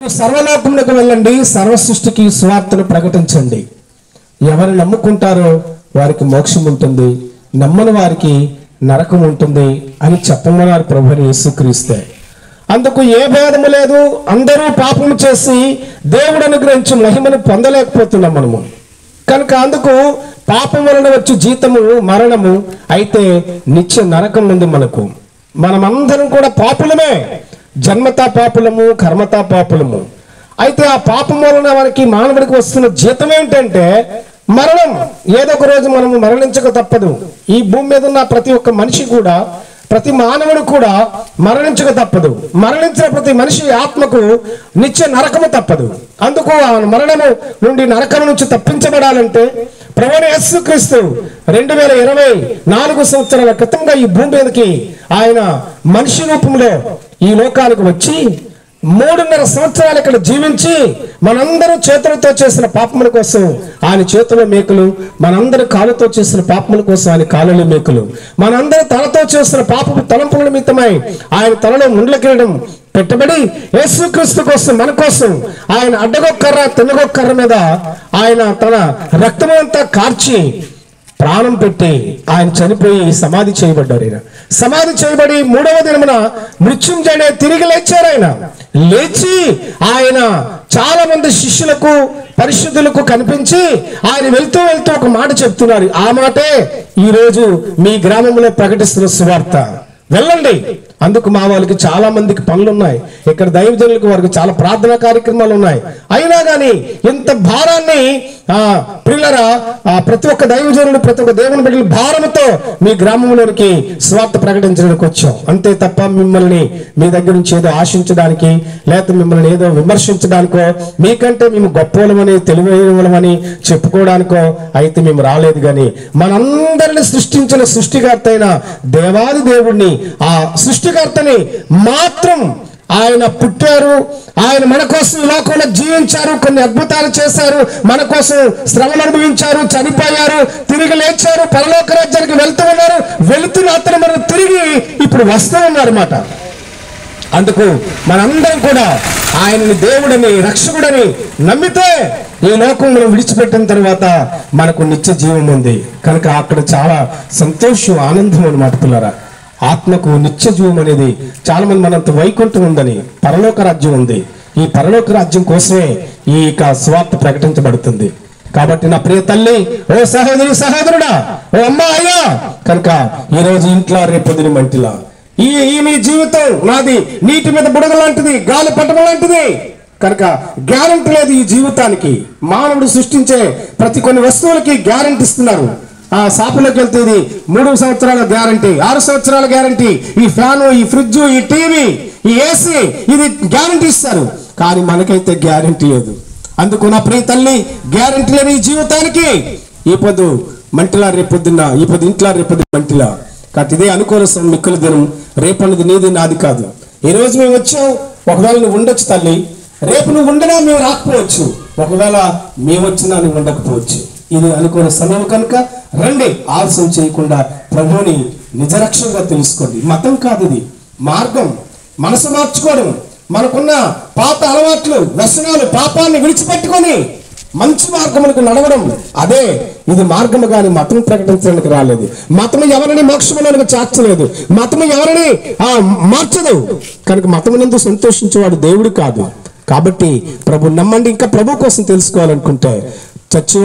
సర్వలోకములకు వెళ్ళండి, సర్వ సృష్టికి సువార్తను ప్రకటించండి. ఎవరు నమ్ముకుంటారో వారికి మోక్షం ఉంటుంది, నమ్మని వారికి నరకం ఉంటుంది అని చెప్పమన్నారు ప్రభువు యేసుక్రీస్తే. అందుకు ఏ భేదము లేదు. అందరూ పాపము చేసి దేవుడు అనుగ్రహించిన మహిమను పొందలేకపోతున్నాం మనము. కనుక అందుకు పాపం వలన వచ్చి జీతము మరణము, అయితే నిత్య నరకం ఉంది మనకు. మనమందరం కూడా పాపులమే, జన్మతా పాపులము, కర్మతా పాపులము. అయితే ఆ పాపం వలన మనకి మానవుడికి వస్తున్న జీతం ఏంటంటే మరణం. ఏదో ఒక రోజు మనము మరణించక తప్పదు. ఈ భూమి మీద ఉన్న ప్రతి ఒక్క మనిషి కూడా, ప్రతి మానవుడు కూడా మరణించక తప్పదు. మరణించిన ప్రతి మనిషి ఆత్మకు నిత్య నరకము తప్పదు. అందుకు ఆ మరణము నుండి నరకం నుంచి తప్పించబడాలంటే ప్రభువైన యేసుక్రీస్తు 2024 సంవత్సరాల క్రితంగా ఈ భూమి మీదకి ఆయన మనిషి రూపంలో ఈ లోకానికి వచ్చి 3.5 సంవత్సరాలు ఇక్కడ జీవించి మనందరూ చేతులతో చేసిన పాపముల కోసం ఆయన చేతుల మేకులు, మనందరూ కాళ్ళతో చేసిన పాపముల కోసం ఆయన కాళ్ళ మేకులు, మనందరూ తలతో చేసిన పాపపు తలంపుల నిమిత్తమై ఆయన తలలో ముండ్ల కిరీటం పెట్టబడి యేసుక్రీస్తు కోసం, మన కోసం ఆయన అడ్డగొక్కర్ర తిన్నగొక్కర్ర మీద ఆయన తన రక్తమంతా కార్చి ప్రాణం పెట్టి ఆయన చనిపోయి సమాధి చేయబడ్డారు. ఆయన సమాధి చేయబడి 3వ దినమున మృత్యుంజయుడై తిరిగి లేచారు. ఆయన లేచి ఆయన చాలా మంది శిష్యులకు, పరిశుద్ధులకు కనిపించి ఆయన వెళ్తూ వెళ్తూ ఒక మాట చెప్తున్నారు. ఆ మాటే ఈరోజు మీ గ్రామంలో ప్రకటిస్తున్న సువార్త. వెళ్ళండి. అందుకు మా వాళ్ళకి చాలా మందికి పనులు ఉన్నాయి, ఇక్కడ దైవజనులకు వారికి చాలా ప్రార్థనా కార్యక్రమాలు ఉన్నాయి. అయినా కానీ ఇంత భారాన్ని పిల్లరా ప్రతి ఒక్క దైవజనుడు, ప్రతి ఒక్క దేవుని బిడ్డలు భారంతో మీ గ్రామంలోనికి స్వార్థ ప్రకటించడానికి వచ్చాం. అంతే తప్ప మిమ్మల్ని మీ దగ్గర నుంచి ఏదో ఆశించడానికి, లేకపోతే మిమ్మల్ని ఏదో విమర్శించడానికో, మీకంటే మేము గొప్పలమని, తెలివైనమని చెప్పుకోవడానికో అయితే మేము రాలేదు. కానీ మనందరిని సృష్టించిన సృష్టికర్త అయిన దేవాది దేవుడిని, ఆ సృష్టికర్తని మాత్రం ఆయన పుట్టారు, ఆయన మన కోసం ఈ లోకంలో జీవించారు, కొన్ని అద్భుతాలు చేశారు, మన కోసం శ్రమను అనుభవించారు, చనిపోయారు, తిరిగి లేచారు, పరలోక రాజ్యానికి వెళ్తూ ఉన్నారు. వెళుతున్న అతను మనం తిరిగి ఇప్పుడు వస్తూ ఉన్నారన్నమాట. అందుకు మనందరం కూడా ఆయనని దేవుడని, రక్షకుడని నమ్మితే ఈ లోకం మనం విడిచిపెట్టిన తర్వాత మనకు నిత్య జీవం ఉంది. కనుక అక్కడ చాలా సంతోషం, ఆనందం అన్నమాట పిల్లరా. ఆత్మకు నిత్య జీవం అనేది చాలా మంది మనంత వైకుంఠం ఉందని, పరలోక రాజ్యం ఉంది. ఈ పరలోక రాజ్యం కోసమే ఈ స్వార్థ ప్రకటించబడుతుంది. కాబట్టి నా ప్రియ తల్లి, ఓ సహోదరి, సహోదరుడా, ఓ అమ్మా, అయ్యా, కనుక ఈరోజు ఇంట్లో రేపొద్దున మంటిలా ఈ మీ జీవితం నాది నీటి మీద బుడగ లాంటిది, గాలి పట్టడం లాంటిది. కనుక గ్యారంటీ లేదు ఈ జీవితానికి. మానవుడు సృష్టించే ప్రతి కొన్ని వస్తువులకి గ్యారంటీ ఇస్తున్నారు. ఆ షాపులోకి వెళ్తే ఇది 3 సంవత్సరాల గ్యారంటీ, 6 సంవత్సరాల గ్యారంటీ. ఈ ఫ్యాను, ఈ ఫ్రిడ్జ్, ఈ టీవీ, ఈ ఏసీ, ఇది గ్యారంటీ ఇస్తారు. కానీ మనకైతే గ్యారంటీ లేదు. అందుకు నా ప్రియ తల్లి, గ్యారంటీ లేని ఈ జీవితానికి ఈ పొద్దు మంటిలా, రేపొద్దున్న ఈ పొద్దు ఇంట్లో, రేపొద్దు మంటిలా. కాబట్టి ఇదే అనుకోని మిక్కుల దినం. రేపన్నది నీది, నాది కాదు. ఈ రోజు మేము వచ్చాం, ఒకవేళ నువ్వు ఉండొచ్చు తల్లి, రేపు నువ్వు ఉండనా మేము రాకపోవచ్చు, ఒకవేళ మేము వచ్చినా నువ్వు ఉండకపోవచ్చు. ఇది అనుకోని సమయం కనుక రండి, ఆలస్యం చేయకుండా ప్రభువుని నిజరక్షంగా తెలుసుకోండి. మతం కాదు ఇది, మార్గం. మనసు మార్చుకోవడం, మనకున్న పాత అలవాట్లు, వ్యసనాలు, పాపాన్ని విడిచిపెట్టుకొని మంచి మార్గములకు నడవడం, అదే ఇది మార్గము. కానీ మతం ప్రకటించడానికి రాలేదు. మతము ఎవరిని మోక్షములకు చేర్చలేదు. మతము ఎవరిని మార్చదు. కనుక మతమునందు సంతోషించేవాడు దేవుడు కాదు. కాబట్టి ప్రభు నమ్మండి. ఇంకా ప్రభు కోసం తెలుసుకోవాలనుకుంటే చచ్చి